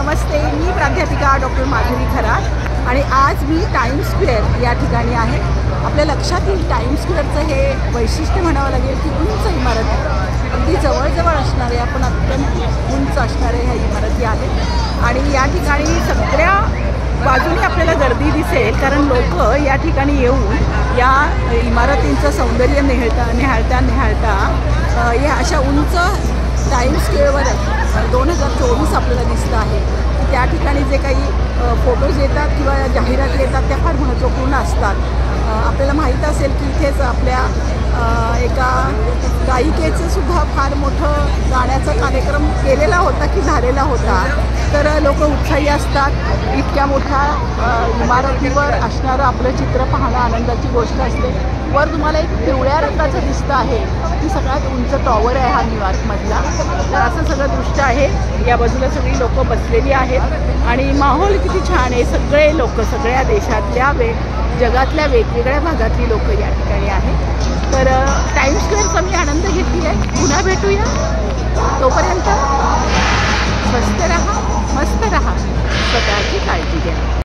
नमस्ते, मी प्राध्यापिका डॉक्टर माधुरी खरात आणि आज मी टाइम स्क्वेअर या ठिकाणी आहे। आपल्या लक्षात येईल टाइम स्क्वेअरचं हे वैशिष्ट्य म्हणावं लागेल की उंच इमारत आहे, अगदी जवळजवळ असणारे आपण अत्यंत उंच असणारे ह्या इमारती आहेत आणि या ठिकाणी सगळ्या बाजूने आपल्याला गर्दी दिसेल कारण लोक या ठिकाणी येऊन या इमारतींचं सौंदर्य निहाळता या अशा उंच टाइम स्क्वेअरवर 2024 आपल्याला दिसतं आहे की त्या ठिकाणी जे काही फोटोज येतात किंवा जाहिराती येतात त्या फार महत्त्वपूर्ण असतात। आपल्याला माहीत असेल की इथेच आपल्या एका गायिकेचं सुद्धा फार मोठं गाण्याचा कार्यक्रम केलेला होता की झालेला होता, तर लोक उत्साही असतात। इतक्या मोठ्या इमारतीवर असणारं आपलं चित्र पाहणं आनंदाची गोष्ट असते। वर तुम्हाला एक पिवळ्या रंगाचं दिसतं आहे, ती सगळ्यात उंच टॉवर आहे हा न्यूयॉर्कमधला। तर असं सगळं दृश्य आहे, या बाजूला सगळी लोक बसलेली आहेत आणि माहोल किती छान आहे। सगळे लोक सगळ्या देशातल्या जगातल्या वेगवेगळ्या भागातली लोक या ठिकाणी आहेत। तर टाइम स्क्वेअरचा मी आनंद घेतली आहे। पुन्हा भेटूया, तोपर्यंत